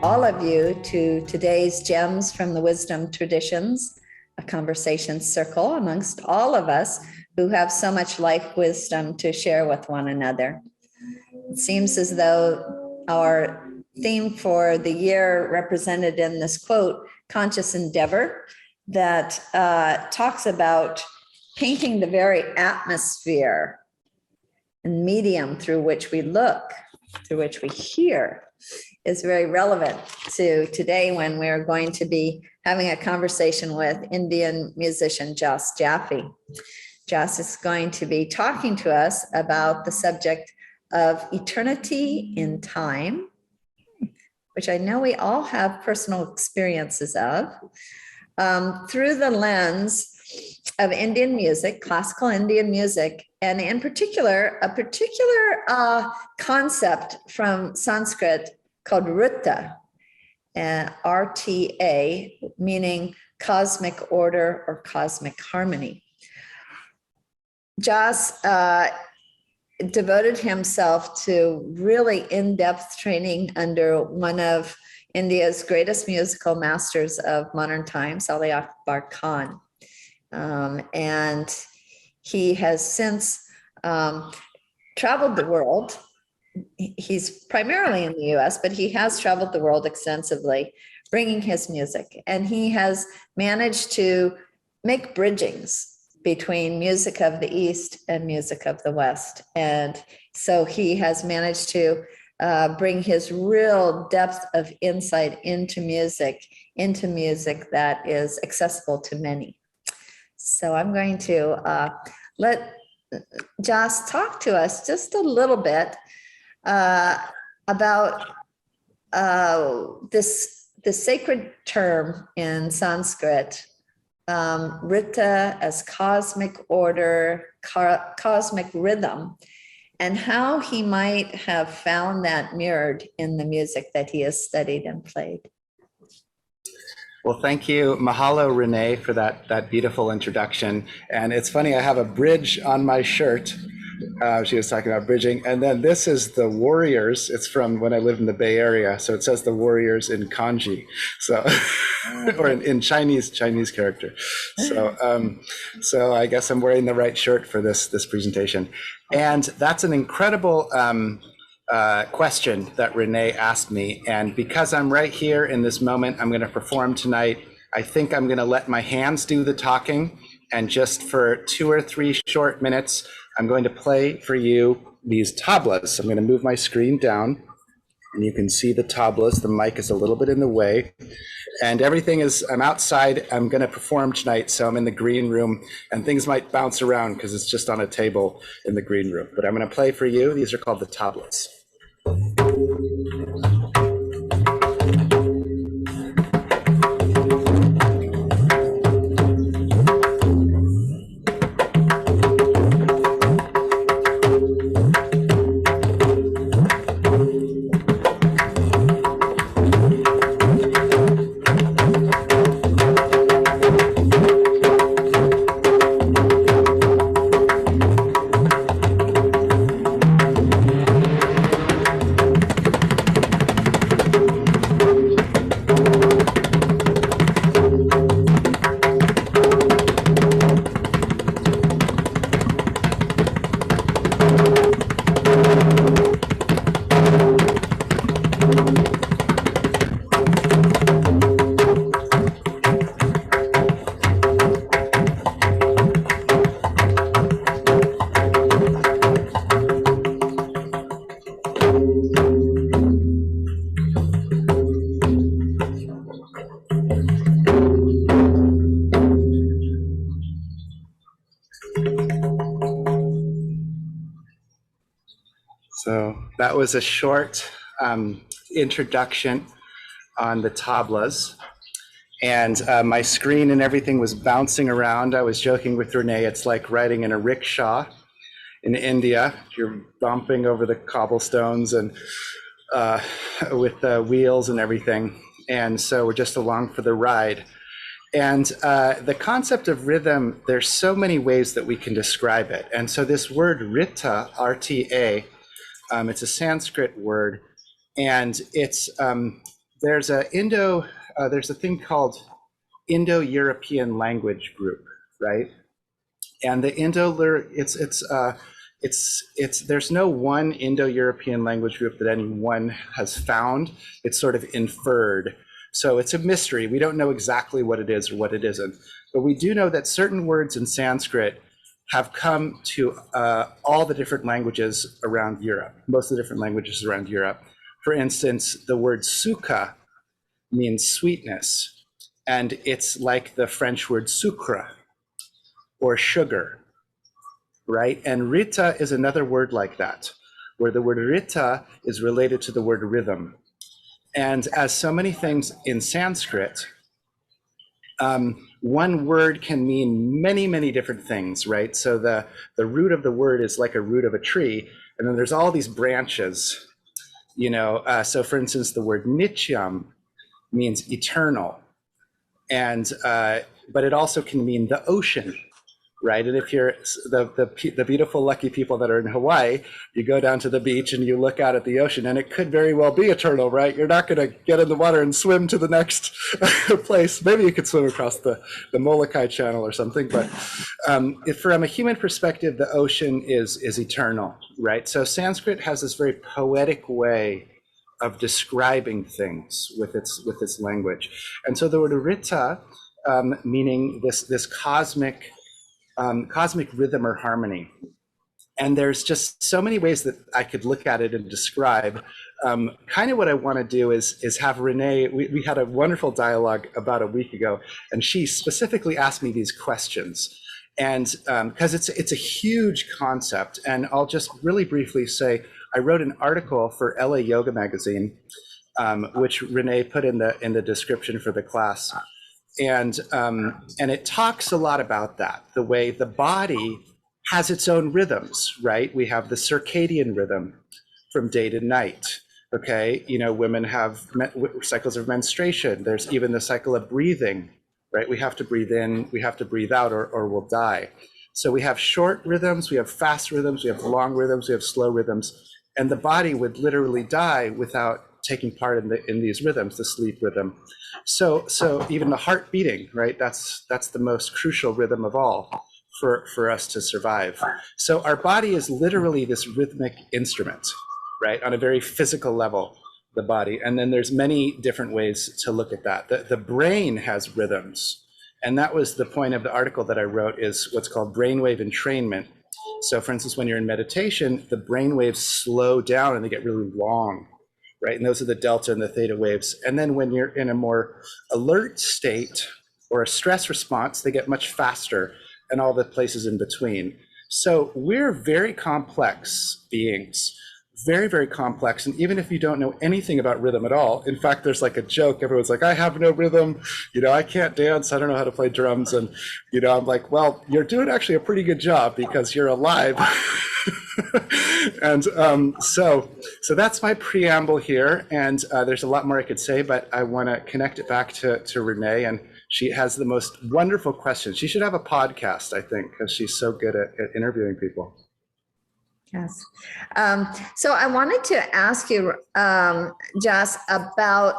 all of you to today's Gems from the Wisdom Traditions, a conversation circle amongst all of us who have so much life wisdom to share with one another. It seems as though our theme for the year represented in this quote, conscious endeavor, that talks about painting the very atmosphere and medium through which we look, through which we hear, is very relevant to today when we're going to be having a conversation with Indian musician Jaffe. Joss is going to be talking to us about the subject of eternity in time, which I know we all have personal experiences of, through the lens of Indian music, classical Indian music, and in particular, a particular concept from Sanskrit called Rita, R-T-A, meaning cosmic order or cosmic harmony. Joss devoted himself to really in-depth training under one of India's greatest musical masters of modern times, Ali Akbar Khan. And he has since traveled the world. He's primarily in the US, but he has traveled the world extensively, bringing his music. And he has managed to make bridgings between music of the East and music of the West. And so he has managed to bring his real depth of insight into music that is accessible to many. So I'm going to let Joss talk to us just a little bit about this sacred term in Sanskrit, Rita, as cosmic order, cosmic rhythm, and how he might have found that mirrored in the music that he has studied and played. Well, thank you. Mahalo, Renee, for that beautiful introduction. And it's funny, I have a bridge on my shirt. She was talking about bridging. And then this is the Warriors. It's from when I lived in the Bay Area. So it says the Warriors in kanji. So, or in Chinese character. So I guess I'm wearing the right shirt for this presentation. And that's an incredible question that Renee asked me. And because I'm right here in this moment, I'm going to perform tonight. I think I'm going to let my hands do the talking. And just for 2 or 3 short minutes, I'm going to play for you these tablas. I'm going to move my screen down and you can see the tablas. The mic is a little bit in the way and everything is, I'm outside. I'm going to perform tonight. So I'm in the green room and things might bounce around because it's just on a table in the green room. But I'm going to play for you. These are called the tablas. So that was a short introduction on the tablas. And my screen and everything was bouncing around. I was joking with Renee, it's like riding in a rickshaw in India. You're bumping over the cobblestones and with the wheels and everything. And so we're just along for the ride. And the concept of rhythm, there's so many ways that we can describe it. And so this word Rita, R-T-A, it's a Sanskrit word, and it's there's a thing called Indo-European language group, right? And the there's no one Indo-European language group that anyone has found. It's sort of inferred. So it's a mystery. We don't know exactly what it is or what it isn't. But we do know that certain words in Sanskrit have come to all the different languages around Europe, most of the different languages around Europe. For instance, the word sukha means sweetness, and it's like the French word sucre, or sugar, right? And rita is another word like that, where the word rita is related to the word rhythm. And as so many things in Sanskrit, one word can mean many, many different things, right? So the root of the word is like a root of a tree, and then there's all these branches, so for instance, the word nityam means eternal, and but it also can mean the ocean, right? And if you're the beautiful, lucky people that are in Hawaii, you go down to the beach and you look out at the ocean, and it could very well be eternal, right? You're not going to get in the water and swim to the next place. Maybe you could swim across the Molokai Channel or something, but if from a human perspective, the ocean is eternal, right? So Sanskrit has this very poetic way of describing things with its language, and so the word rita, meaning this cosmic rhythm or harmony. And there's just so many ways that I could look at it and describe. Kind of what I want to do is have Renee, we had a wonderful dialogue about a week ago, and she specifically asked me these questions. And because it's a huge concept, and I'll just really briefly say, I wrote an article for LA Yoga Magazine, which Renee put in the description for the class. And it talks a lot about that, the way the body has its own rhythms, right? We have the circadian rhythm from day to night, okay? Women have cycles of menstruation. There's even the cycle of breathing, right? We have to breathe in, we have to breathe out, or we'll die. So we have short rhythms, we have fast rhythms, we have long rhythms, we have slow rhythms, and the body would literally die without taking part in these rhythms, the sleep rhythm. So even the heart beating, right? That's the most crucial rhythm of all for us to survive. So our body is literally this rhythmic instrument, right? On a very physical level, the body. And then there's many different ways to look at that. The brain has rhythms. And that was the point of the article that I wrote, is what's called brainwave entrainment. So for instance, when you're in meditation, the brain waves slow down and they get really long, right? And those are the delta and the theta waves. And then when you're in a more alert state or a stress response, they get much faster, and all the places in between. So we're very complex beings, very, very complex. And even if you don't know anything about rhythm at all, in fact, there's like a joke, everyone's like, I have no rhythm, I can't dance, I don't know how to play drums. And, I'm like, well, you're doing actually a pretty good job because you're alive. And so that's my preamble here. And there's a lot more I could say, but I want to connect it back to Renee. And she has the most wonderful questions. She should have a podcast, I think, because she's so good at interviewing people. Yes. So I wanted to ask you, Jess, about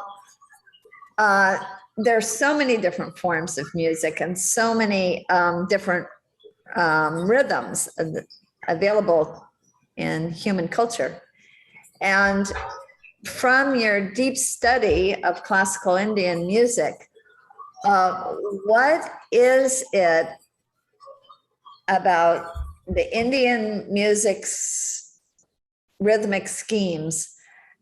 there's so many different forms of music and so many different rhythms available in human culture. And from your deep study of classical Indian music, what is it about the Indian music's rhythmic schemes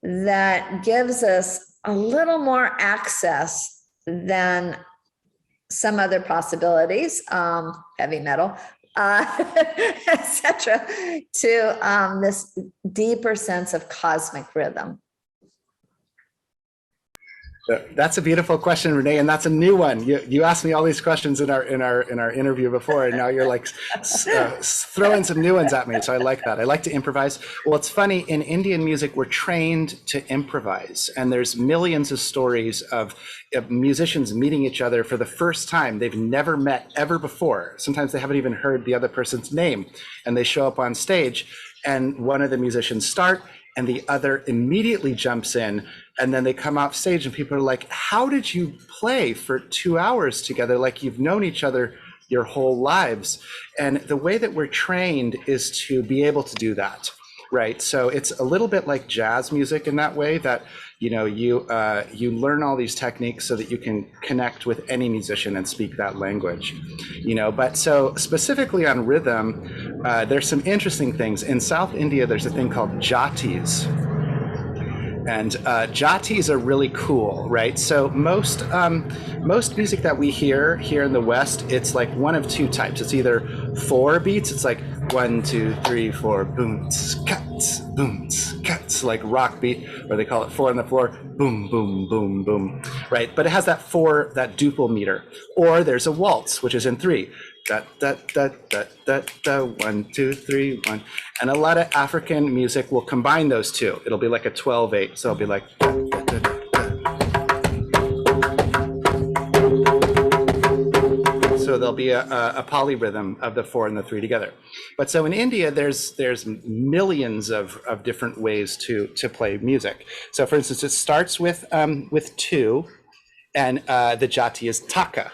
that gives us a little more access than some other possibilities, heavy metal, etc., to this deeper sense of cosmic rhythm? That's a beautiful question, Renee, and that's a new one. You asked me all these questions in our interview before, and now you're like throwing some new ones at me. So I like that. I like to improvise. Well, it's funny, in Indian music, we're trained to improvise, and there's millions of stories of musicians meeting each other for the first time. They've never met ever before. Sometimes they haven't even heard the other person's name, and they show up on stage, and one of the musicians start, and the other immediately jumps in, and then they come off stage and people are like, how did you play for 2 hours together like you've known each other your whole lives? And the way that we're trained is to be able to do that, right? So it's a little bit like jazz music in that way, that you learn all these techniques so that you can connect with any musician and speak that language, but so specifically on rhythm, there's some interesting things. In South India, there's a thing called jatis. And jatis are really cool, right? So most music that we hear here in the West, it's like one of two types. It's either 4 beats. It's like 1, 2, 3, 4, boom, cuts, like rock beat, or they call it 4 on the floor, boom, boom, boom, boom, right? But it has that 4, that duple meter. Or there's a waltz, which is in 3. Da, da, da, da, da, da, 1, 2, 3, 1. And a lot of African music will combine those two. It'll be like a 12/8. So it'll be like. Da, da, da, da, da. So there'll be a polyrhythm of the 4 and the 3 together. But so in India, there's millions of different ways to play music. So for instance, it starts with 2, and the jati is taka,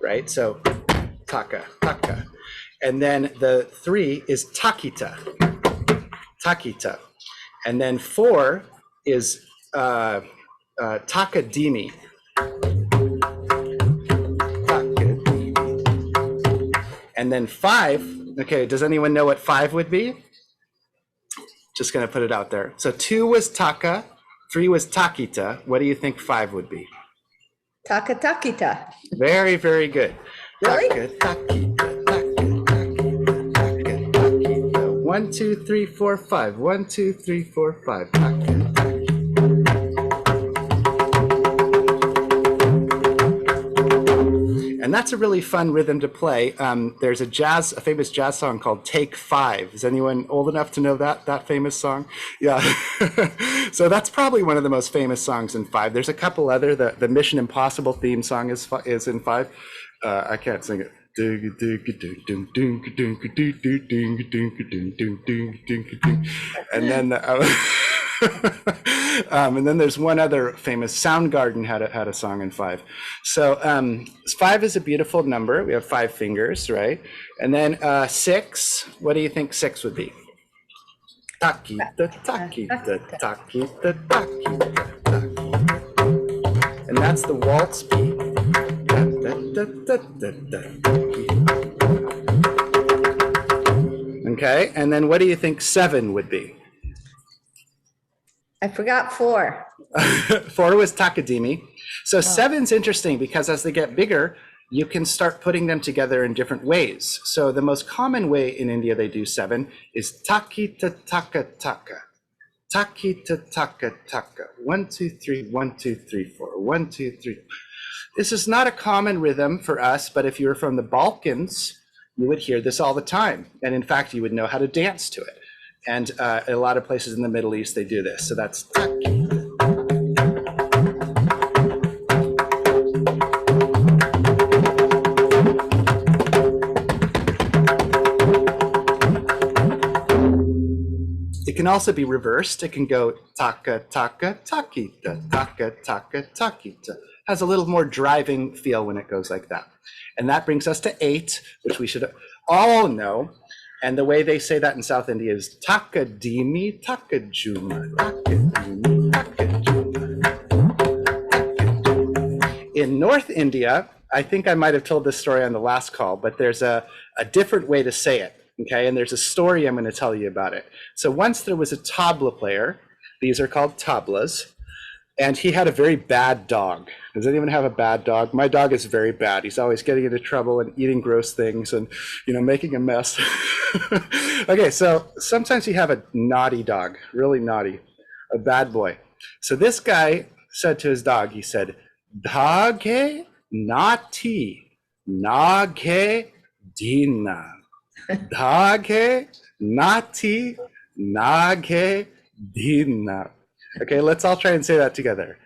right? So taka, taka. And then the 3 is takita, takita. And then 4 is takadimi, takadimi. And then 5, okay, does anyone know what 5 would be? Just gonna put it out there. So 2 was taka, 3 was takita. What do you think 5 would be? Taka takita. Very, very good. Really? Taka, takita, taka, takita, taka, takita. 1, 2, 3, 4, 5. 1, 2, 3, 4, 5. Taka, takita. And that's a really fun rhythm to play. There's a famous jazz song called Take 5. Is anyone old enough to know that famous song? Yeah. So that's probably one of the most famous songs in 5. There's a couple other. The Mission Impossible theme song is in 5. I can't sing it. And then and then there's one other famous. Soundgarden had a song in 5. So 5 is a beautiful number. We have 5 fingers, right? And then 6. What do you think 6 would be? Takita, takita, takita, takita, takita. And that's the waltz beat. Okay, and then what do you think 7 would be? I forgot 4. 4 was takadimi. So 7's interesting because as they get bigger, you can start putting them together in different ways. So the most common way in India they do 7 is takita taka taka. Takita taka taka. 1, 2, 3, 1, 2, 3, 4. 1, 2, 3. This is not a common rhythm for us, but if you're from the Balkans, you would hear this all the time. And in fact, you would know how to dance to it. And a lot of places in the Middle East, they do this. So that's taki. It can also be reversed. It can go taka, taka, takita, taka, taka, takita. Has a little more driving feel when it goes like that. And that brings us to 8, which we should all know. And the way they say that in South India is takadimi, takajuma, takadimi, takajuma. In North India, I think I might have told this story on the last call, but there's a different way to say it, okay? And there's a story I'm going to tell you about it. So once there was a tabla player. These are called tablas. And he had a very bad dog. Does anyone have a bad dog? My dog is very bad. He's always getting into trouble and eating gross things and, making a mess. Okay, so sometimes you have a naughty dog, really naughty, a bad boy. So this guy said to his dog, he said, "Dage nati, nage dina. Dage nati, nage dina." Okay, let's all try and say that together.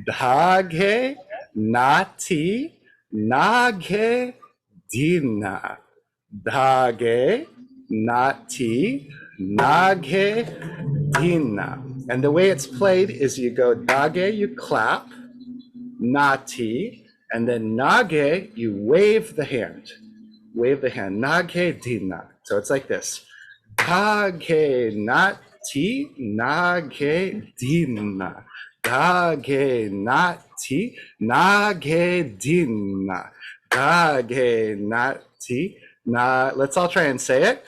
Dage nati nage dina. Dage nati nage dina. And the way it's played is you go dage, you clap, nati, and then nage, you wave the hand. Wave the hand, nage dina. So it's like this. Dage nati, nage dina. Dage nati, nage dina. Dage nati, na. Let's all try and say it.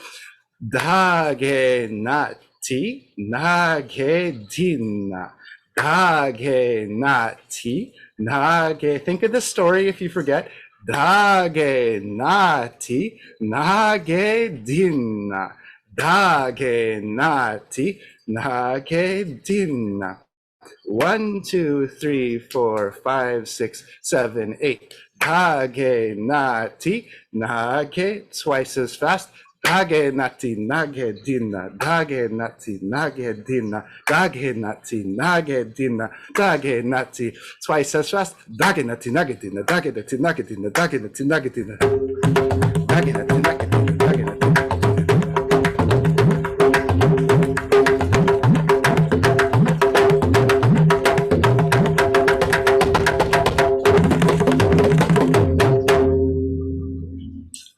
Dage nati, nage dina. Dage nati, nage. Think of the story if you forget. Dage nati, nage dina. Dage nati, nage dina. 1, 2, 3, 4, 5, 6, 7, 8. Dage nati, nage, twice as fast. Dage nati, nage dina. Dage nati, nage dina. Dage nati, nage dina. Dage nati, twice as fast. Dage nati, nage dina. Dage nati, nage dina. Dage nati, nage dina. Dage nati, nage dina. Dage nati.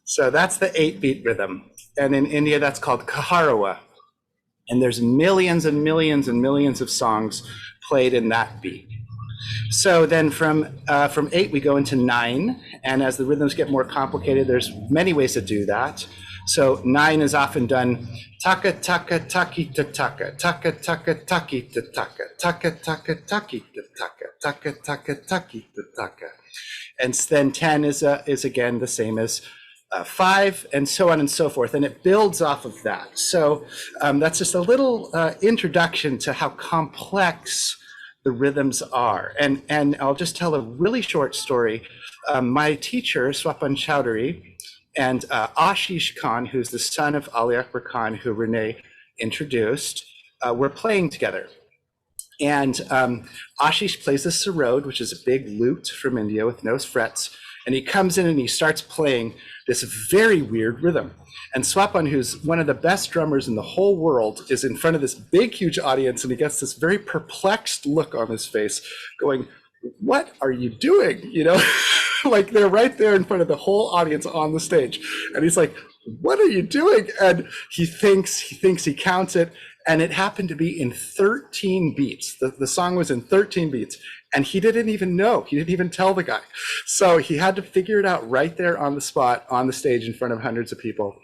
So that's the 8-beat rhythm. And in India, that's called Kaharawa. And there's millions and millions and millions of songs played in that beat. So then from 8, we go into 9. And as the rhythms get more complicated, there's many ways to do that. So 9 is often done taka taka taki ta taka, taka taka taki ta taka, taka taka taki ta taka, taka taka taki ta taka. And then 10 is again the same as 5, and so on and so forth, and it builds off of that. So that's just a little introduction to how complex the rhythms are. And I'll just tell a really short story. My teacher, Swapan Chowdhury, and Ashish Khan, who's the son of Ali Akbar Khan, who Renee introduced, were playing together. And Ashish plays the sarod, which is a big lute from India with no frets. And he comes in and he starts playing this very weird rhythm. And Swapan, who's one of the best drummers in the whole world, is in front of this big, huge audience, and he gets this very perplexed look on his face, going, "What are you doing?" You know, like they're right there in front of the whole audience on the stage. And he's like, "What are you doing?" And he thinks he counts it, and it happened to be in 13 beats. The song was in 13 beats. And he didn't even know. He didn't even tell the guy. So he had to figure it out right there on the spot, on the stage in front of hundreds of people.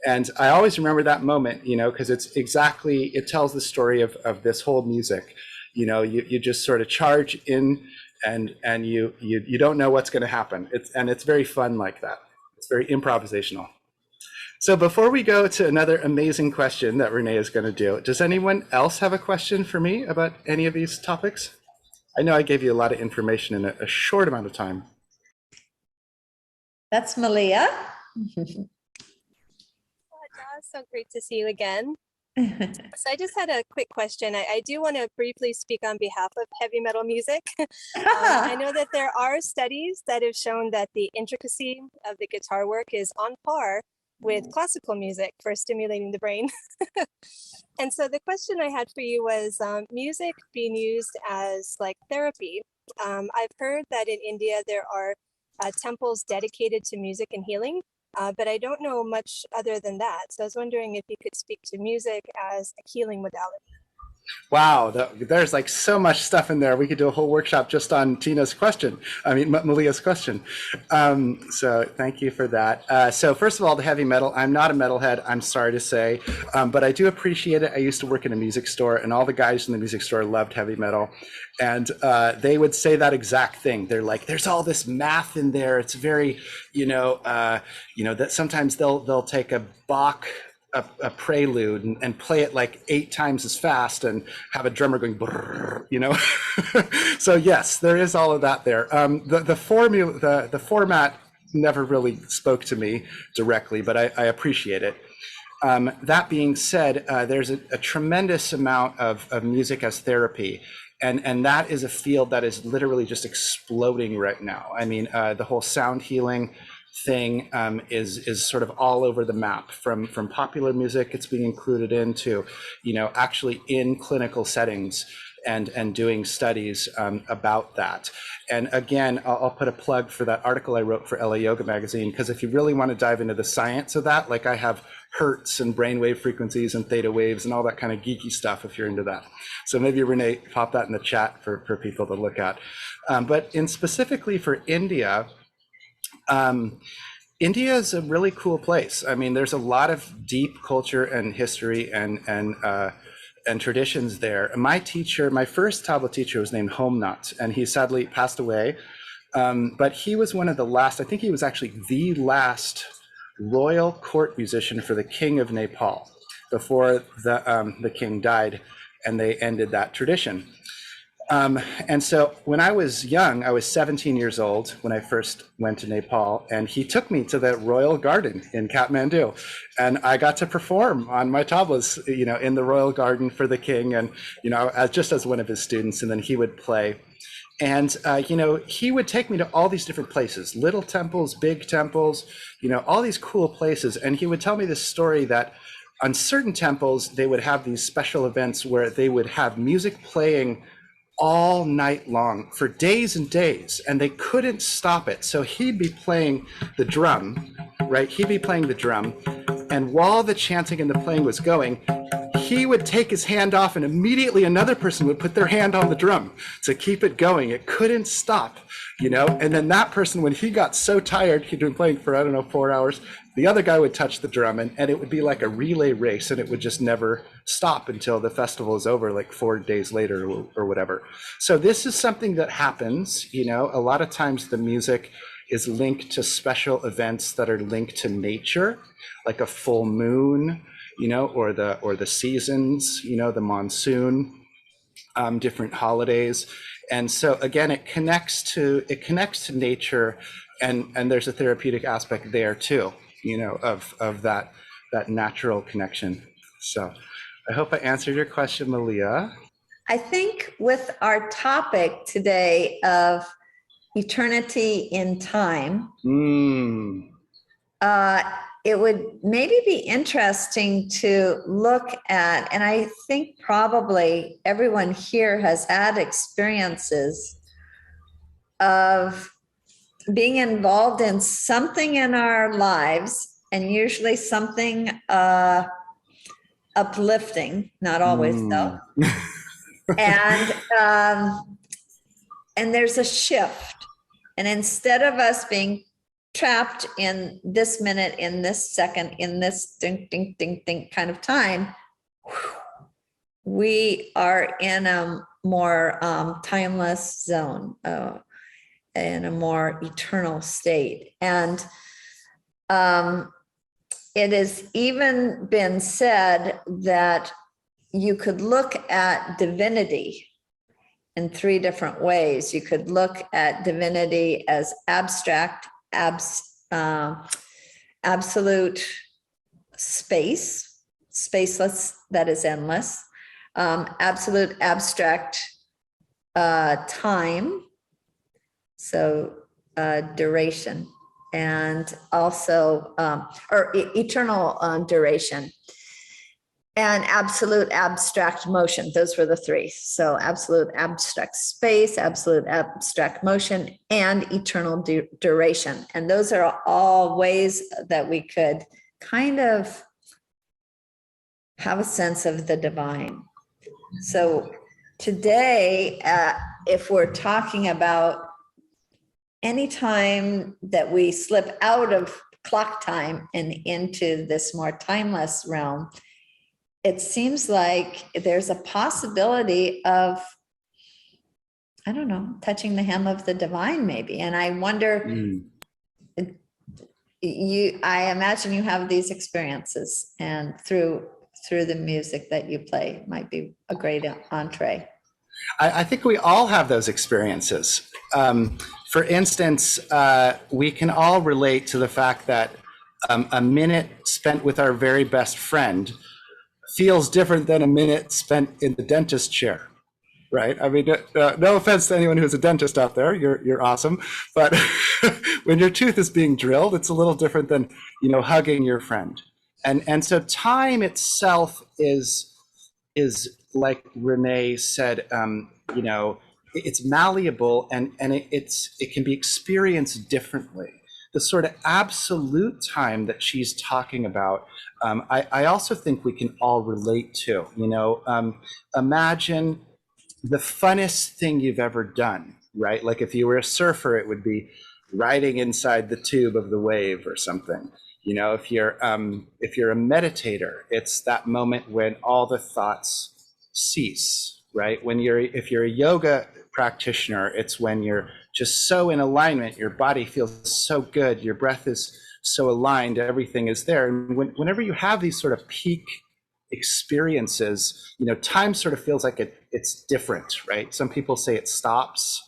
And I always remember that moment, you know, because it tells the story of this whole music. You know, you just sort of charge in and you don't know what's going to happen. It's very fun like that. It's very improvisational. So before we go to another amazing question that Renee is going to do, does anyone else have a question for me about any of these topics? I know I gave you a lot of information in a short amount of time. That's Malia. So great to see you again. So I just had a quick question. I do want to briefly speak on behalf of heavy metal music. I know that there are studies that have shown that the intricacy of the guitar work is on par with classical music for stimulating the brain. And so the question I had for you was music being used as like therapy. I've heard that in India there are temples dedicated to music and healing, but I don't know much other than that. So I was wondering if you could speak to music as a healing modality. Wow, there's like so much stuff in there. We could do a whole workshop just on Malia's question. So thank you for that. So first of all, the heavy metal, I'm not a metalhead, I'm sorry to say, but I do appreciate it. I used to work in a music store, and all the guys in the music store loved heavy metal. And they would say that exact thing. They're like, there's all this math in there. It's very, that sometimes they'll take a Bach, a prelude and play it like 8 times as fast and have a drummer going brrr, you know. So yes, there is all of that there. The format never really spoke to me directly, but I appreciate it. That being said, there's a tremendous amount of music as therapy, and that is a field that is literally just exploding right now. I mean, the whole sound healing thing is sort of all over the map. From popular music, it's being included into, actually in clinical settings and doing studies about that. And again, I'll put a plug for that article I wrote for LA Yoga Magazine, because if you really want to dive into the science of that, like I have hertz and brainwave frequencies and theta waves and all that kind of geeky stuff if you're into that. So maybe Renee, pop that in the chat for people to look at. But specifically for India, India is a really cool place. I mean, there's a lot of deep culture and history and traditions there. My first tabla teacher was named Homnath, and he sadly passed away. But he was one of the last, I think he was actually the last royal court musician for the king of Nepal before the king died, and they ended that tradition. And so when I was young, I was 17 years old when I first went to Nepal, and he took me to the royal garden in Kathmandu, and I got to perform on my tablas, in the royal garden for the king, and, just as one of his students, and then he would play. And, he would take me to all these different places, little temples, big temples, all these cool places. And he would tell me this story that on certain temples, they would have these special events where they would have music playing all night long for days and days, and they couldn't stop it. So he'd be playing the drum, right? He'd be playing the drum. And while the chanting and the playing was going, he would take his hand off, and immediately another person would put their hand on the drum to keep it going. It couldn't stop, and then that person, when he got so tired, he'd been playing for, 4 hours, the other guy would touch the drum, and it would be like a relay race, and it would just never stop until the festival is over, like 4 days later or whatever. So this is something that happens, a lot of times the music is linked to special events that are linked to nature, like a full moon, or the seasons, the monsoon, different holidays. And so again, it connects to nature, and there's a therapeutic aspect there too, of that natural connection. So I hope I answered your question, Malia. I think with our topic today of eternity in time, it would maybe be interesting to look at, and I think probably everyone here has had experiences of being involved in something in our lives, and usually something uplifting, not always though. And there's a shift. And instead of us being trapped in this minute, in this second, in this ding, ding, ding, ding kind of time, we are in a more timeless zone, in a more eternal state. And it has even been said that you could look at divinity in 3 different ways. You could look at divinity as abstract, absolute spaceless, that is endless, absolute abstract time, so duration, and also eternal duration, and absolute abstract motion. Those were the 3. So absolute abstract space, absolute abstract motion, and eternal duration. And those are all ways that we could kind of have a sense of the divine. So today, if we're talking about any time that we slip out of clock time and into this more timeless realm, it seems like there's a possibility of, I don't know, touching the hem of the divine maybe. And I wonder, I imagine you have these experiences, and through the music that you play might be a great entree. I think we all have those experiences. For instance, we can all relate to the fact that a minute spent with our very best friend feels different than a minute spent in the dentist chair, right? I mean, no offense to anyone who's a dentist out there, you're awesome, but when your tooth is being drilled, it's a little different than, you know, hugging your friend. And so time itself is like Renee said, you know, it's malleable, and it can be experienced differently. The sort of absolute time that she's talking about, I also think we can all relate to. You know, imagine the funnest thing you've ever done, right? Like if you were a surfer, it would be riding inside the tube of the wave or something. You know, if you're a meditator, it's that moment when all the thoughts cease, right? If you're a yoga practitioner, it's when you're just so in alignment, your body feels so good, your breath is so aligned, everything is there. And whenever you have these sort of peak experiences, you know, time sort of feels like it's different, right? Some people say it stops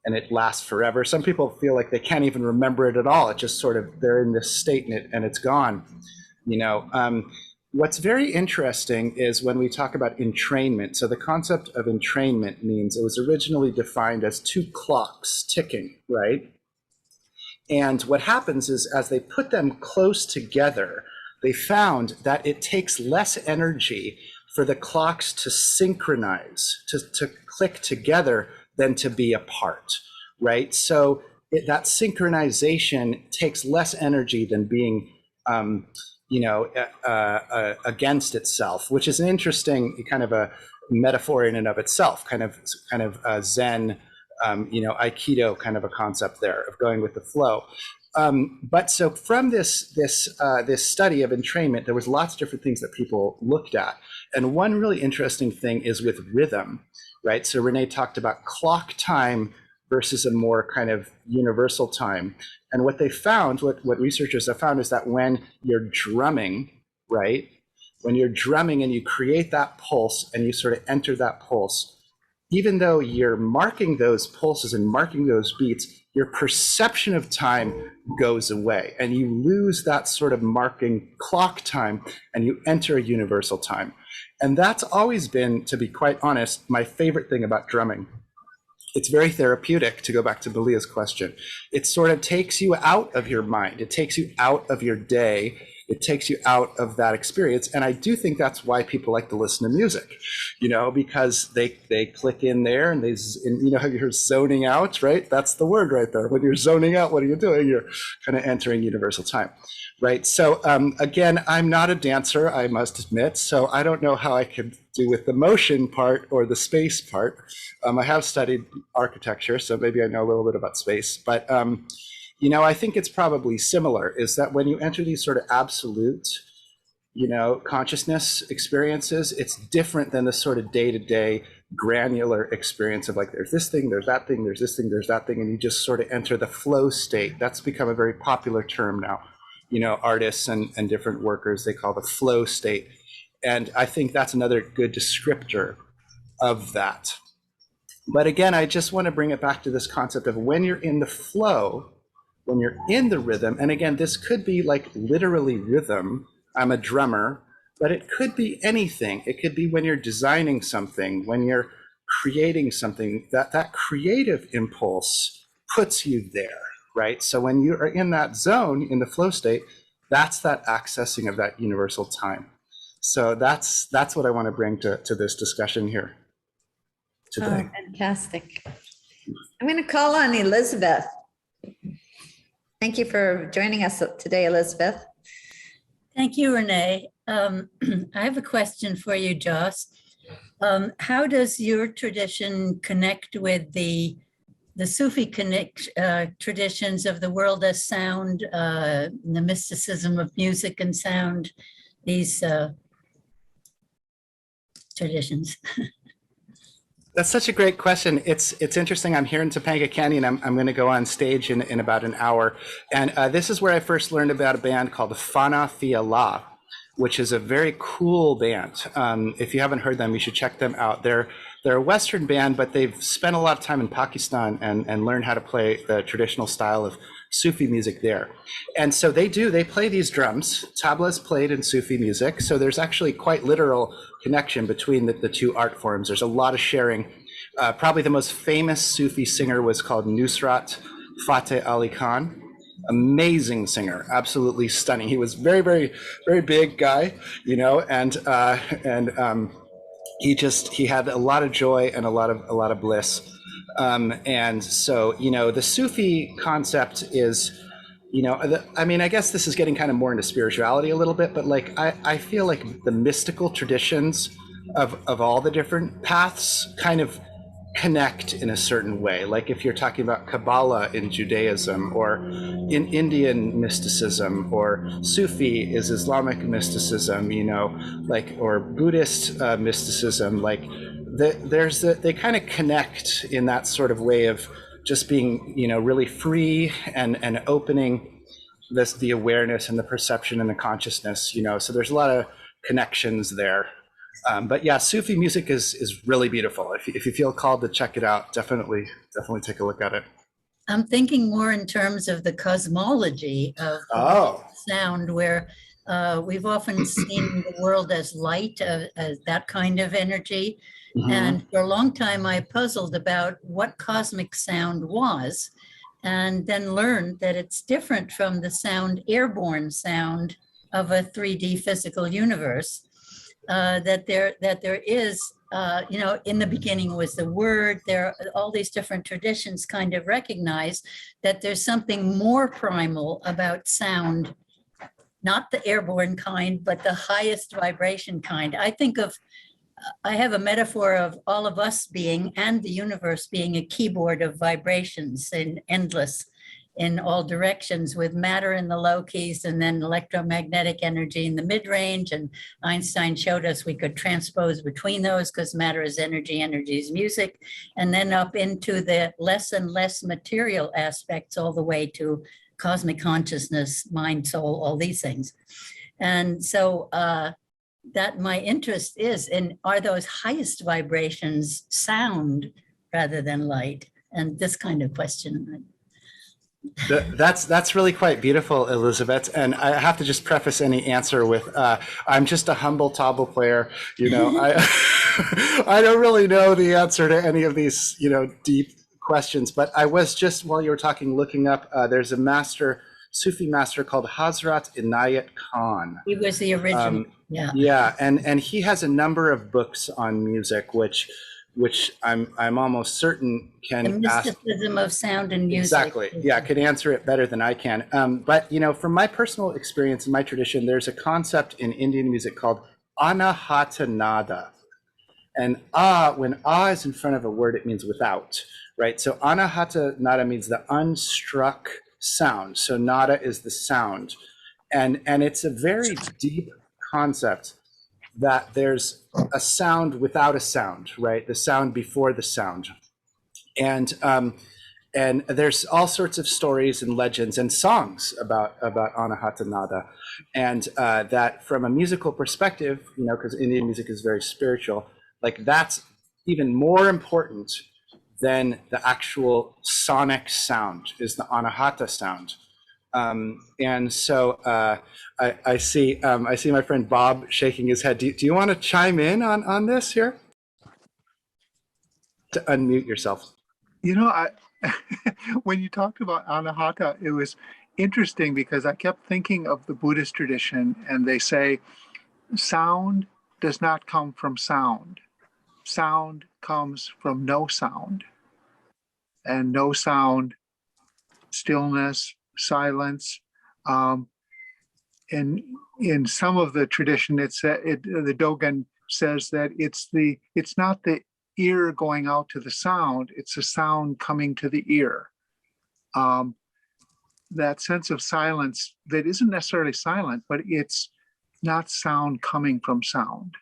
and it lasts forever. Some people feel like they can't even remember it at all. It just sort of, they're in this state and it's gone. You know, what's very interesting is when we talk about entrainment. So the concept of entrainment means it was originally defined as two clocks ticking, right? And what happens is as they put them close together, they found that it takes less energy for the clocks to synchronize, to click together than to be apart, right? So that synchronization takes less energy than being, you know, against itself, which is an interesting kind of a metaphor in and of itself, kind of Zen, you know, Aikido kind of a concept there of going with the flow. But so from this study of entrainment, there was lots of different things that people looked at. And one really interesting thing is with rhythm, right? So Renee talked about clock time versus a more kind of universal time. And what they found, what researchers have found is that when you're drumming, right? When you're drumming and you create that pulse and you sort of enter that pulse, even though you're marking those pulses and marking those beats, your perception of time goes away and you lose that sort of marking clock time and you enter a universal time. And that's always been, to be quite honest, my favorite thing about drumming. It's very therapeutic, to go back to Belia's question. It sort of takes you out of your mind. It takes you out of your day. It takes you out of that experience. And I do think that's why people like to listen to music, you know, because they click in there and you know, have you heard zoning out, right? That's the word right there. When you're zoning out, what are you doing? You're kind of entering universal time, right? So again, I'm not a dancer, I must admit, so I don't know how I could do with the motion part or the space part. I have studied architecture, so maybe I know a little bit about space, but you know, I think it's probably similar, is that when you enter these sort of absolute, you know, consciousness experiences, it's different than the sort of day-to-day granular experience of like, there's this thing, there's that thing, there's this thing, there's that thing, and you just sort of enter the flow state. That's become a very popular term now. You know, artists and different workers, they call the flow state. And I think that's another good descriptor of that. But again, I just want to bring it back to this concept of when you're in the flow, when you're in the rhythm, and again, this could be like literally rhythm. I'm a drummer, but it could be anything. It could be when you're designing something, when you're creating something, that creative impulse puts you there, right? So when you are in that zone, in the flow state, that's that accessing of that universal time. So that's what I want to bring to this discussion here today. Oh, fantastic. I'm going to call on Elizabeth. Thank you for joining us today, Elizabeth. Thank you, Renee. I have a question for you, Joss. How does your tradition connect with the Sufi traditions of the world as sound, the mysticism of music and sound, these traditions? That's such a great question. It's interesting. I'm here in Topanga Canyon. I'm going to go on stage in about an hour. And this is where I first learned about a band called Fana Fiala, which is a very cool band. If you haven't heard them, you should check them out. They're a Western band, but they've spent a lot of time in Pakistan and learned how to play the traditional style of Sufi music there. And so they play these drums. Tabla is played in Sufi music. So there's actually quite literal connection between the two art forms. There's a lot of sharing. Probably the most famous Sufi singer was called Nusrat Fateh Ali Khan. Amazing singer, absolutely stunning. He was very, very, very big guy, you know, and he had a lot of joy and a lot of bliss. And so, you know, the Sufi concept is, you know, I mean, I guess this is getting kind of more into spirituality a little bit, but like I feel like the mystical traditions of all the different paths kind of connect in a certain way. Like if you're talking about Kabbalah in Judaism, or in Indian mysticism, or Sufi is Islamic mysticism, you know, like, or Buddhist mysticism, like they kind of connect in that sort of way of just being, you know, really free and opening the awareness and the perception and the consciousness, you know. So there's a lot of connections there. But yeah, Sufi music is really beautiful. If you feel called to check it out, definitely take a look at it. I'm thinking more in terms of the cosmology of sound, where we've often seen the world as light, as that kind of energy. Mhm. And for a long time, I puzzled about what cosmic sound was, and then learned that it's different from the airborne sound of a 3D physical universe. That there is, you know, in the beginning was the word. There are all these different traditions kind of recognize that there's something more primal about sound, not the airborne kind, but the highest vibration kind. I have a metaphor of all of us being, and the universe being, a keyboard of vibrations, and endless in all directions, with matter in the low keys and then electromagnetic energy in the mid-range. And Einstein showed us we could transpose between those because matter is energy, energy is music, and then up into the less and less material aspects, all the way to cosmic consciousness, mind, soul, all these things. And so that my interest is in, are those highest vibrations sound rather than light? And this kind of question. That's really quite beautiful, Elizabeth. And I have to just preface any answer with, I'm just a humble tabla player. You know, I don't really know the answer to any of these, you know, deep questions. But I was just, while you were talking, looking up. There's a Sufi master called Hazrat Inayat Khan. He was the original. Yeah, and he has a number of books on music, which I'm almost certain can the mysticism of sound and music. Exactly. Yeah, can answer it better than I can. But you know, from my personal experience in my tradition, there's a concept in Indian music called anahata nada. And when is in front of a word, it means without, right? So anahata nada means the unstruck sound. So nada is the sound. And it's a very deep concept that there's a sound without a sound, right? The sound before the sound. And there's all sorts of stories and legends and songs about Anahata Nada. And that from a musical perspective, you know, because Indian music is very spiritual, like that's even more important than the actual sonic sound, is the Anahata sound. And so I see my friend Bob shaking his head. Do you want to chime in on this here? To unmute yourself. You know, when you talked about anahata, it was interesting because I kept thinking of the Buddhist tradition, and they say sound does not come from sound. Sound comes from no sound. And no sound, stillness, silence. And in some of the tradition, the Dogen says that it's not the ear going out to the sound, it's a sound coming to the ear. That sense of silence that isn't necessarily silent, but it's not sound coming from sound.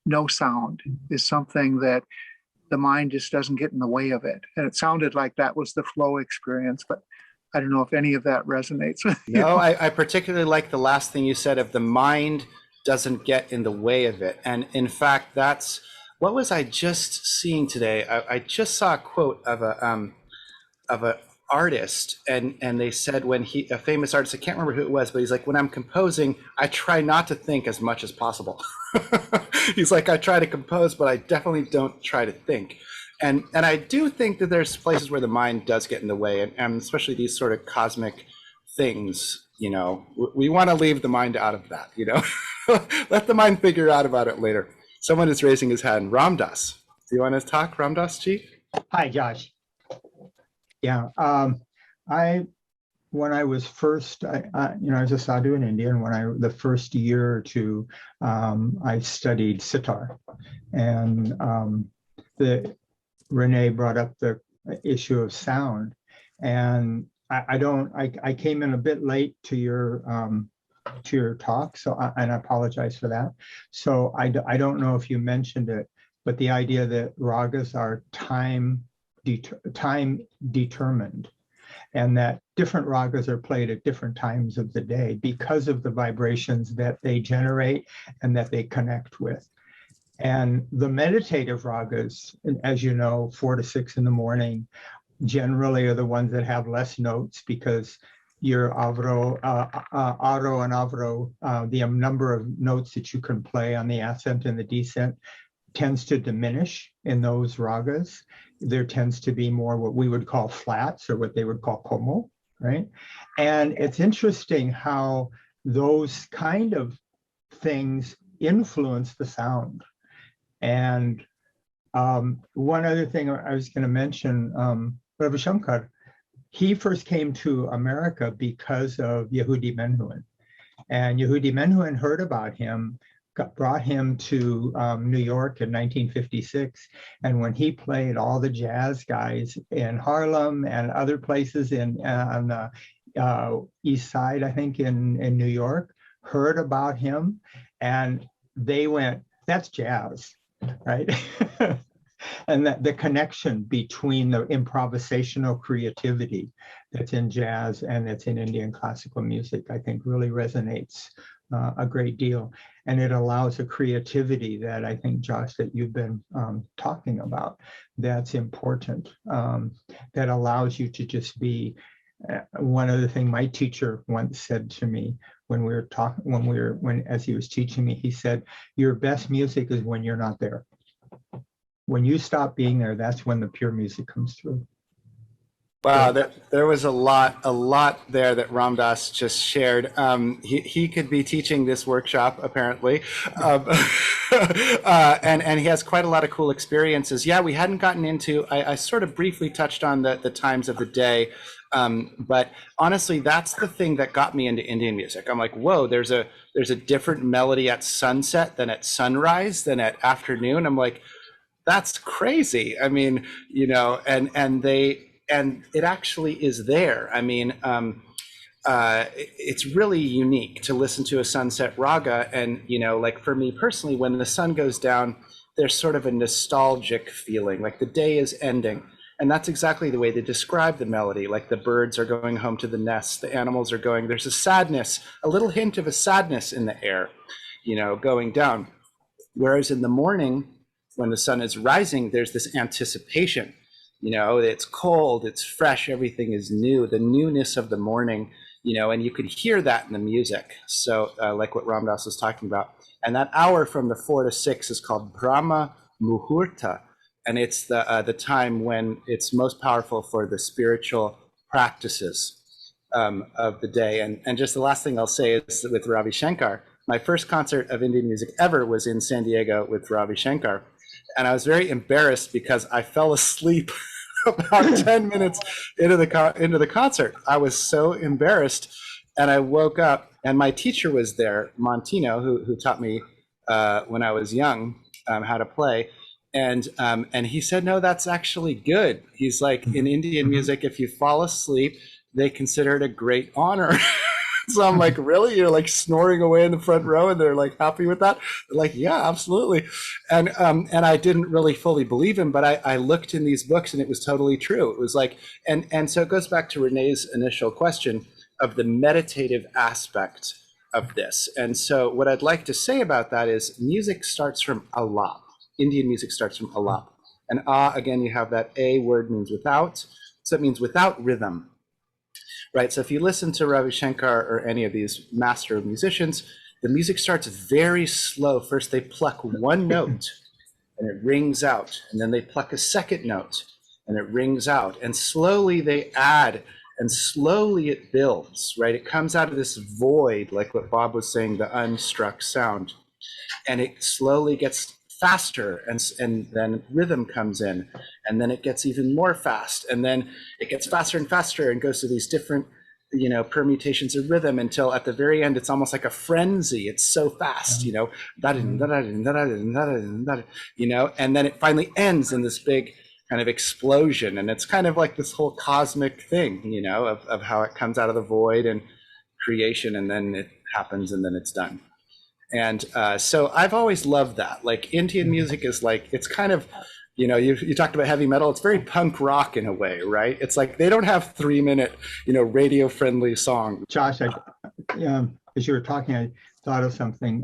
No sound is something that the mind just doesn't get in the way of it. And it sounded like that was the flow experience, but I don't know if any of that resonates with you. No, I particularly like the last thing you said of the mind doesn't get in the way of it. And in fact, that's, what was I just seeing today? I just saw a quote of a artist, and they said when a famous artist, I can't remember who it was, but he's like, when I'm composing, I try not to think as much as possible. He's like, I try to compose, but I definitely don't try to think. And I do think that there's places where the mind does get in the way, and especially these sort of cosmic things, you know, we want to leave the mind out of that, you know. Let the mind figure out about it later. Someone is raising his hand. Ramdas, do you want to talk, Ramdas ji? Hi, Josh. Yeah, when I was first, you know, I was a sadhu in India, and the first year or two, I studied sitar, and Renee brought up the issue of sound, and I came in a bit late to your talk, so and I apologize for that. So I don't know if you mentioned it, but the idea that ragas are time determined, and that different ragas are played at different times of the day because of the vibrations that they generate and that they connect with. And the meditative ragas, as you know, 4 to 6 in the morning, generally are the ones that have less notes, because your aro and avro, the number of notes that you can play on the ascent and the descent, tends to diminish in those ragas. There tends to be more what we would call flats, or what they would call como, right? And it's interesting how those kind of things influence the sound. And one other thing I was going to mention, Ravi Shankar, he first came to America because of Yehudi Menuhin. And Yehudi Menuhin heard about him, brought him to New York in 1956. And when he played, all the jazz guys in Harlem and other places on the East Side, I think in New York, heard about him, and they went, that's jazz, right? And that the connection between the improvisational creativity that's in jazz and that's in Indian classical music, I think really resonates a great deal. And it allows a creativity that I think, Josh, that you've been talking about, that's important, that allows you to just be. One other thing my teacher once said to me when we were talking, as he was teaching me, he said, your best music is when you're not there. When you stop being there, that's when the pure music comes through. Wow, there was a lot there that Ramdas just shared. He could be teaching this workshop, apparently, and he has quite a lot of cool experiences. Yeah, we hadn't gotten into. I sort of briefly touched on the times of the day, but honestly, that's the thing that got me into Indian music. I'm like, whoa, there's a different melody at sunset than at sunrise than at afternoon. I'm like, that's crazy. I mean, you know, and it actually is there. I mean, it's really unique to listen to a sunset raga. And, you know, like for me personally, when the sun goes down, there's sort of a nostalgic feeling, like the day is ending. And that's exactly the way they describe the melody. Like the birds are going home to the nest, the animals are going, there's a sadness, a little hint of a sadness in the air, you know, going down. Whereas in the morning, when the sun is rising, there's this anticipation. You know, it's cold, it's fresh, everything is new, the newness of the morning, you know, and you could hear that in the music. So like what Ramdas was talking about. And that hour from the 4 to 6 is called Brahma Muhurta. And it's the time when it's most powerful for the spiritual practices of the day. And just the last thing I'll say is that with Ravi Shankar, my first concert of Indian music ever was in San Diego with Ravi Shankar. And I was very embarrassed because I fell asleep about 10 minutes into the concert. I was so embarrassed, and I woke up, and my teacher was there, Montino, who taught me when I was young how to play, and he said, no, that's actually good. He's like, in Indian music, if you fall asleep, they consider it a great honor. So I'm like, really? You're like snoring away in the front row, and they're like happy with that? They're like, yeah, absolutely. And I didn't really fully believe him, but I looked in these books, and it was totally true. It was like, and so it goes back to Renee's initial question of the meditative aspect of this. And so what I'd like to say about that is music starts from alap. Indian music starts from alap. And again, you have that A word means without. So it means without rhythm, right? So if you listen to Ravi Shankar or any of these master musicians, the music starts very slow. First, they pluck one note and it rings out. And then they pluck a second note and it rings out. And slowly they add, and slowly it builds, right? It comes out of this void, like what Bob was saying, the unstruck sound. And it slowly gets faster, and then rhythm comes in, and then it gets even more fast, and then it gets faster and faster and goes to these different, you know, permutations of rhythm until at the very end it's almost like a frenzy. It's so fast, you know, you know, and then it finally ends in this big kind of explosion, and it's kind of like this whole cosmic thing, you know, of how it comes out of the void and creation, and then it happens, and then it's done. And so I've always loved that. Like Indian music is like, it's kind of, you know, you talked about heavy metal. It's very punk rock in a way, right? It's like they don't have 3-minute, you know, radio friendly songs. Josh, as you were talking, I thought of something.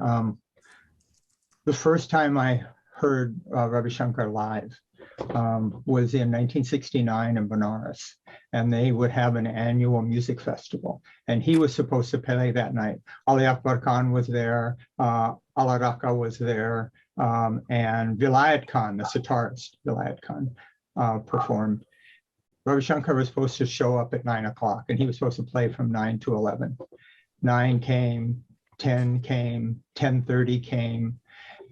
The first time I heard Ravi Shankar live was in 1969 in Benares, and they would have an annual music festival, and he was supposed to play that night. Ali Akbar Khan was there, Ala Raka was there, and Vilayat Khan, the sitarist, Vilayat Khan, performed. Ravi Shankar was supposed to show up at 9 o'clock, and he was supposed to play from 9 to 11. 9 came, 10 came, 10:30 came,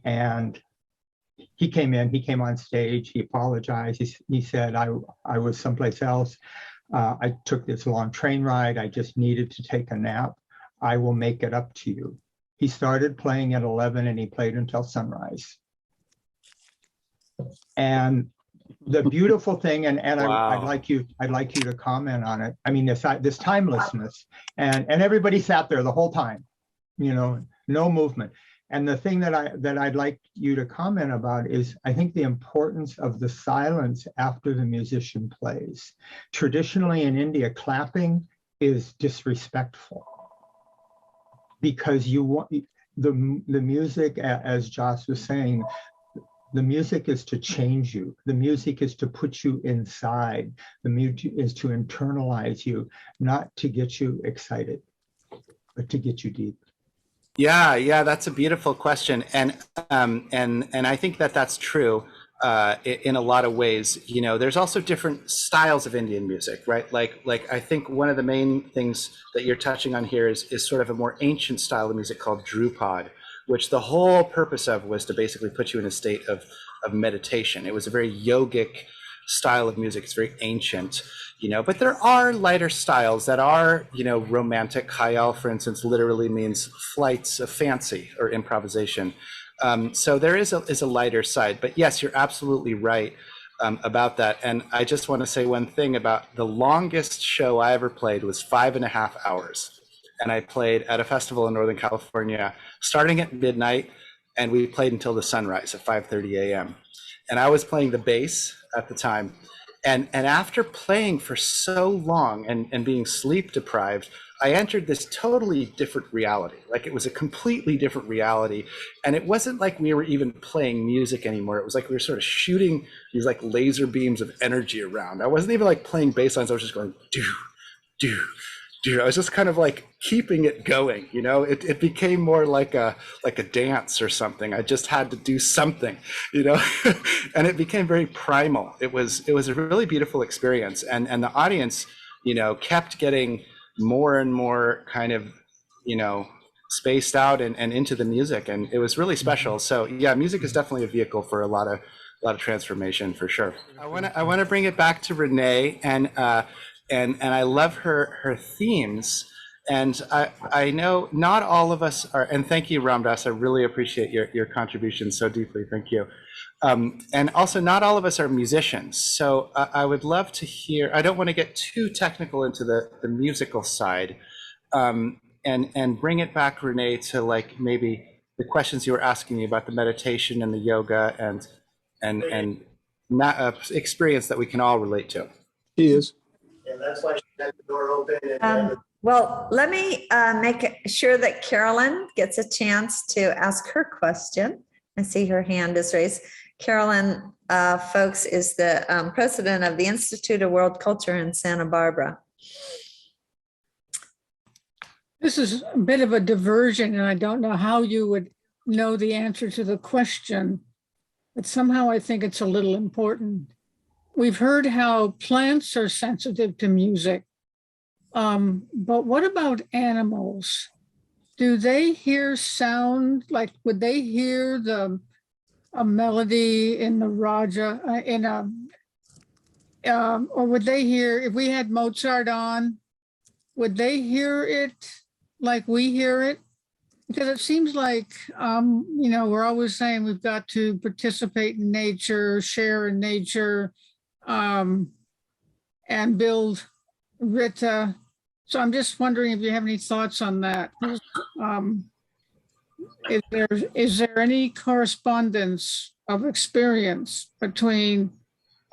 and he came in, he came on stage, he apologized. He said, I was someplace else. I took this long train ride. I just needed to take a nap. I will make it up to you. He started playing at 11 and he played until sunrise. And the beautiful thing, and wow. I'd like you to comment on it. I mean, this timelessness, and everybody sat there the whole time, you know, no movement. And the thing that I'd like you to comment about is, I think, the importance of the silence after the musician plays. Traditionally in India, clapping is disrespectful because you want the music, as Joss was saying, the music is to change you. The music is to put you inside. The music is to internalize you, not to get you excited, but to get you deep. Yeah, that's a beautiful question, and I think that's true in a lot of ways. You know, there's also different styles of Indian music, right? Like I think one of the main things that you're touching on here is sort of a more ancient style of music called Drupad, which the whole purpose of was to basically put you in a state of meditation. It was a very yogic style of music. It's very ancient, you know, but there are lighter styles that are, you know, romantic. Khayal, for instance, literally means flights of fancy or improvisation. So there is a lighter side, but yes, you're absolutely right about that. And I just want to say one thing about the longest show I ever played was 5.5 hours. And I played at a festival in Northern California, starting at midnight, and we played until the sunrise at 5:30 a.m. And I was playing the bass at the time. And after playing for so long and being sleep deprived, I entered this totally different reality. Like it was a completely different reality. And it wasn't like we were even playing music anymore. It was like we were sort of shooting these like laser beams of energy around. I wasn't even like playing bass lines. I was just going, do. I was just kind of like keeping it going, you know. It became more like a dance or something. I just had to do something, you know, and it became very primal. It was a really beautiful experience, and the audience, you know, kept getting more and more kind of, you know, spaced out and into the music, and it was really special. So yeah, music is definitely a vehicle for a lot of transformation, for sure. I want to bring it back to Renée, and I love her themes. And I know not all of us are, and thank you, Ramdas, I really appreciate your contribution so deeply, thank you. And also not all of us are musicians. So I would love to hear, I don't want to get too technical into the musical side, and bring it back, Renée, to like maybe the questions you were asking me about the meditation and the yoga and experience that we can all relate to. He is. And that's why she had the door open. Well, let me make sure that Carolyn gets a chance to ask her question. I see her hand is raised. Carolyn, folks, is the president of the Institute of World Culture in Santa Barbara. This is a bit of a diversion, and I don't know how you would know the answer to the question, but somehow I think it's a little important. We've heard how plants are sensitive to music, but what about animals? Do they hear sound? Like, would they hear a melody in the Raja, or would they hear, if we had Mozart on, would they hear it like we hear it? Because it seems like, we're always saying we've got to participate in nature, share in nature, and build Rita. So I'm just wondering if you have any thoughts on that. Is there any correspondence of experience between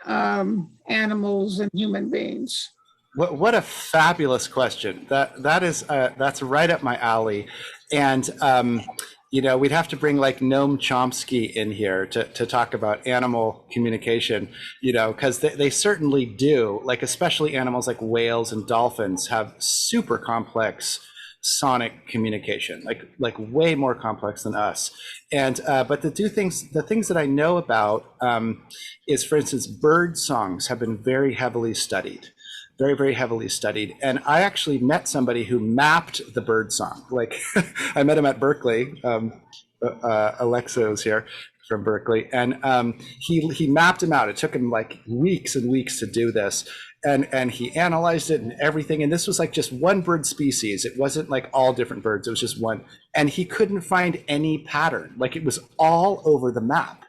animals and human beings? What a fabulous question. That's right up my alley. And we'd have to bring like Noam Chomsky in here to talk about animal communication, because they certainly do, like especially animals like whales and dolphins have super complex sonic communication, like way more complex than us. And but the things that I know about is, for instance, bird songs have been very heavily studied. Very, very heavily studied. And I actually met somebody who mapped the bird song. Like I met him at Berkeley. Alexa is here from Berkeley. And he mapped him out. It took him like weeks and weeks to do this. And he analyzed it and everything. And this was like just one bird species. It wasn't like all different birds. It was just one. And he couldn't find any pattern. Like it was all over the map,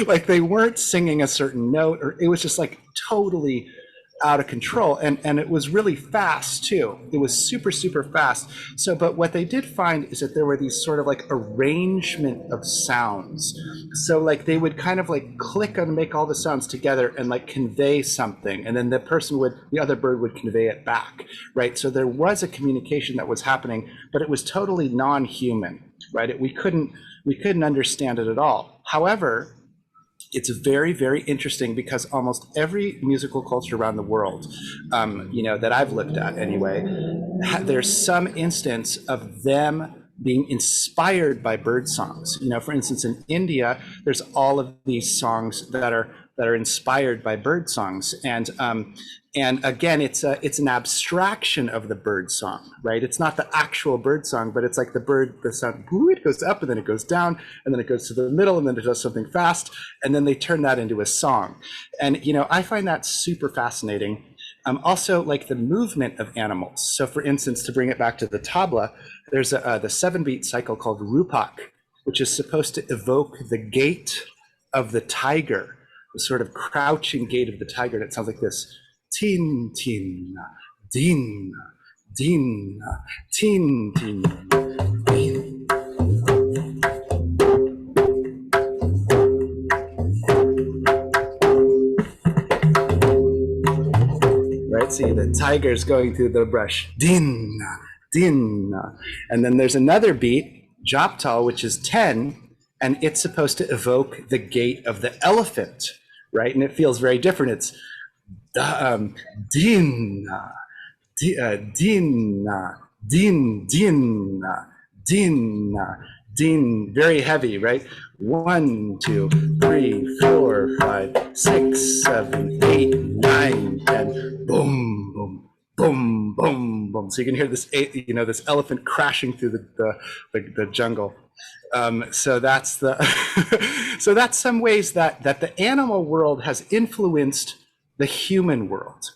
like they weren't singing a certain note, or it was just like totally out of control. And it was really fast too. It was super, super fast. So, but what they did find is that there were these sort of like arrangement of sounds. So like they would kind of like click and make all the sounds together and like convey something. And then the other bird would convey it back, right? So there was a communication that was happening, but it was totally non-human, right? We couldn't understand it at all. However, it's very, very interesting because almost every musical culture around the world, that I've looked at anyway, there's some instance of them being inspired by bird songs. For instance, in India, there's all of these songs that are inspired by bird songs, and again, it's an abstraction of the bird song, right? It's not the actual bird song, but it's like the sound, it goes up and then it goes down and then it goes to the middle and then it does something fast and then they turn that into a song. And I find that super fascinating. Also, like the movement of animals. So, for instance, to bring it back to the tabla, there's the 7-beat cycle called rupak, which is supposed to evoke the gait of the tiger, the sort of crouching gait of the tiger. And it sounds like this. Tin, tin, din, din, tin, tin, din. Right, see the tiger's going through the brush. Din, din. And then there's another beat, japtal, which is 10, and it's supposed to evoke the gait of the elephant, right? And it feels very different. It's din, din, din, din, din, din, very heavy, right? 1, 2, 3, 4, 5, 6, 7, 8, 9, 10. Boom, boom, boom, boom, boom. So you can hear this, this elephant crashing through the jungle. So that's so that's some ways that the animal world has influenced the human world.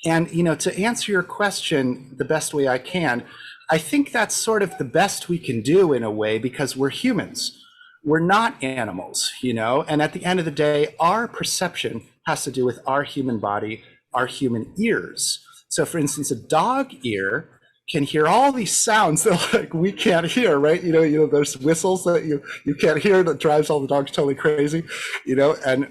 And, to answer your question the best way I can, I think that's sort of the best we can do in a way, because we're humans. We're not animals, and at the end of the day, our perception has to do with our human body, our human ears. So for instance, a dog ear can hear all these sounds that like we can't hear, right? There's whistles that you can't hear that drives all the dogs totally crazy, and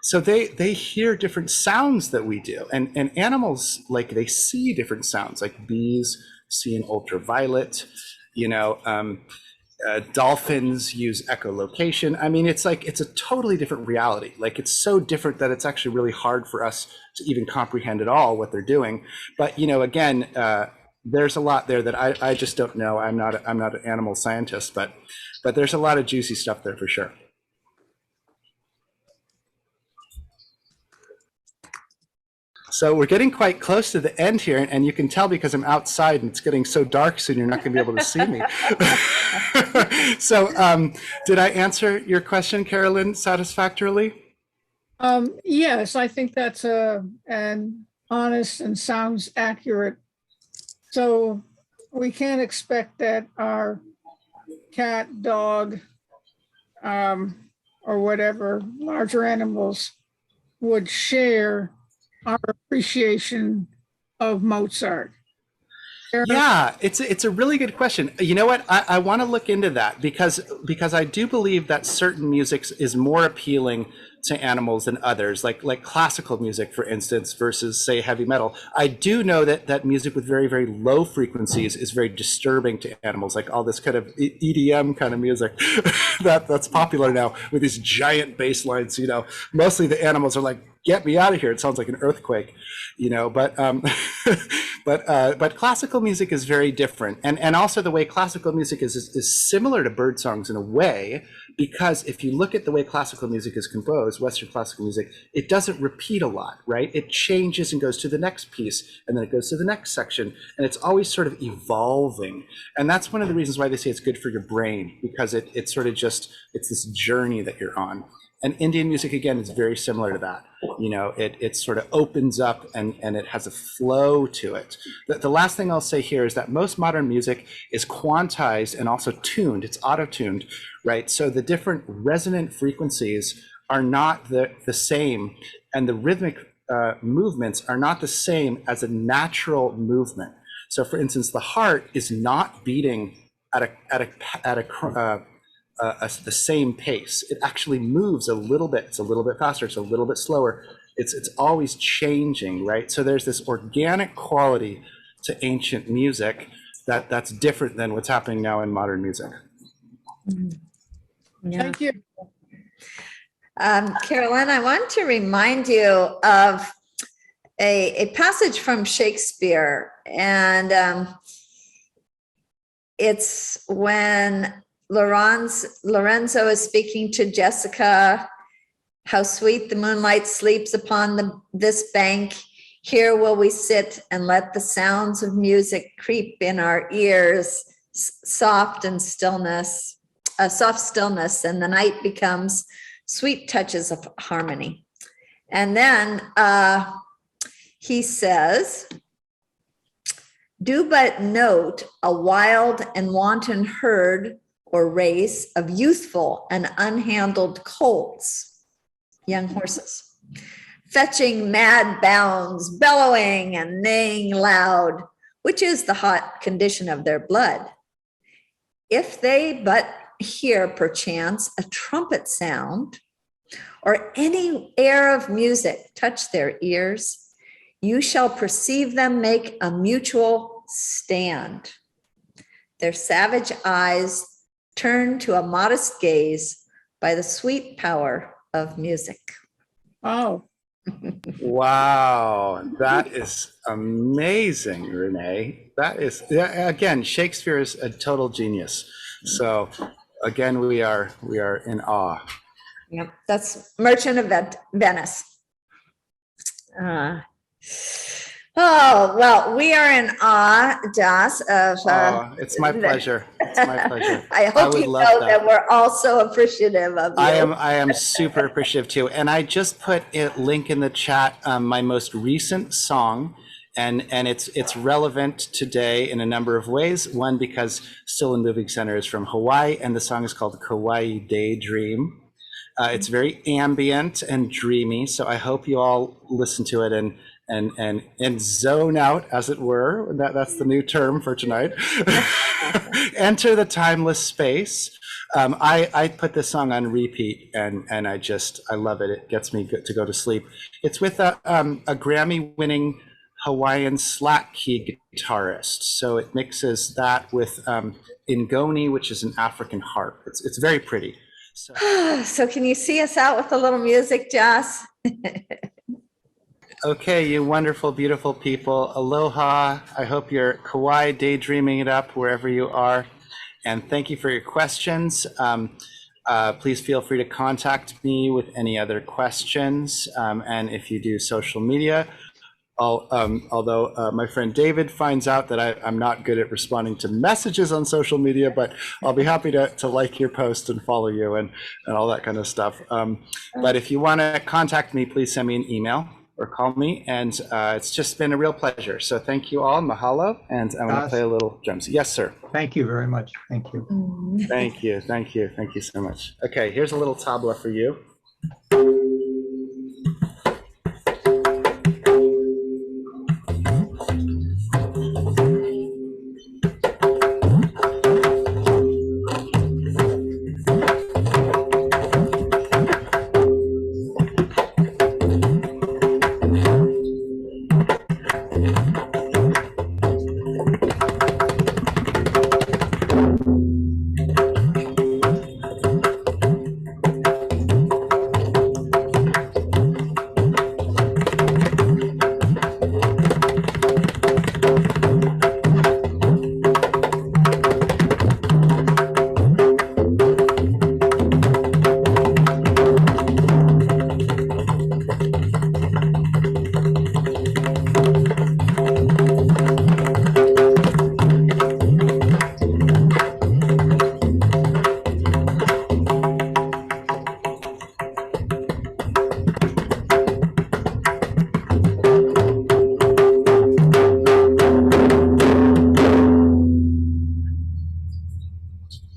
so they hear different sounds that we do, and animals, like, they see different sounds, like bees see in ultraviolet, dolphins use echolocation. I mean, it's like, it's a totally different reality. Like, it's so different that it's actually really hard for us to even comprehend at all what they're doing. But, you know, again, there's a lot there that I just don't know. I'm not an animal scientist, but there's a lot of juicy stuff there for sure. So we're getting quite close to the end here, and you can tell because I'm outside and it's getting so dark soon, you're not going to be able to see me. So did I answer your question, Carolyn, satisfactorily? Yes, I think that's an honest and sounds accurate. So we can't expect that our cat, dog, or whatever larger animals would share our appreciation of Mozart. Yeah, it's a really good question. You know what? I want to look into that because I do believe that certain music is more appealing to animals than others, like classical music, for instance, versus say heavy metal. I do know that music with very, very low frequencies is very disturbing to animals, like all this kind of EDM kind of music that's popular now with these giant bass lines. You know, mostly the animals are like, "Get me out of here!" It sounds like an earthquake, you know. But but classical music is very different, and also the way classical music is similar to bird songs in a way, because if you look at the way classical music is composed, Western classical music, it doesn't repeat a lot, right? It changes and goes to the next piece, and then it goes to the next section, and it's always sort of evolving. And that's one of the reasons why they say it's good for your brain, because it's sort of just, it's this journey that you're on. And Indian music, again, is very similar to that. You know, it sort of opens up and it has a flow to it. The last thing I'll say here is that most modern music is quantized and also tuned. It's auto-tuned, right? So the different resonant frequencies are not the same, and the rhythmic movements are not the same as a natural movement. So for instance, the heart is not beating at the same pace. It actually moves a little bit. It's a little bit faster. It's a little bit slower. It's always changing, right? So there's this organic quality to ancient music that's different than what's happening now in modern music. Yeah. Thank you. Carolyn, I want to remind you of a passage from Shakespeare, and it's when Lorenzo is speaking to Jessica. How sweet the moonlight sleeps upon this bank. Here will we sit and let the sounds of music creep in our ears, soft stillness, and the night becomes sweet touches of harmony. And then he says, do but note a wild and wanton herd or race of youthful and unhandled colts, young horses, fetching mad bounds, bellowing and neighing loud, which is the hot condition of their blood. If they but hear perchance a trumpet sound or any air of music touch their ears, you shall perceive them make a mutual stand. Their savage eyes turn to a modest gaze by the sweet power of music. Oh. Wow, that is amazing, Renee. That is, again, Shakespeare is a total genius. So again, we are in awe. Yep, that's Merchant of Venice. Oh, well, we are in awe, Joss, of... it's my pleasure. It's my pleasure. I hope you know that we're also appreciative of you. I am super appreciative too. And I just put a link in the chat, my most recent song, and it's relevant today in a number of ways. One, because Still and Moving Center is from Hawaii, and the song is called Kauai Daydream. It's very ambient and dreamy, so I hope you all listen to it and zone out, as it were. That's the new term for tonight. Enter the timeless space. I put this song on repeat, and I love it. It gets me good to go to sleep. It's with a Grammy-winning Hawaiian slack key guitarist. So it mixes that with ingoni, which is an African harp. It's very pretty. So can you see us out with a little music, Joss? Okay, you wonderful, beautiful people. Aloha. I hope you're kawaii daydreaming it up wherever you are. And thank you for your questions. Please feel free to contact me with any other questions. And if you do social media, although my friend David finds out that I'm not good at responding to messages on social media, but I'll be happy to like your post and follow you and all that kind of stuff. But if you want to contact me, please send me an email or call me. And it's just been a real pleasure. So thank you all. Mahalo. And I want to play a little drums. Yes, sir. Thank you very much. Thank you. Thank you. Thank you. Thank you so much. Okay, here's a little tabla for you.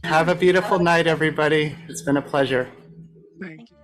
Have a beautiful night, everybody. It's been a pleasure. Thank you.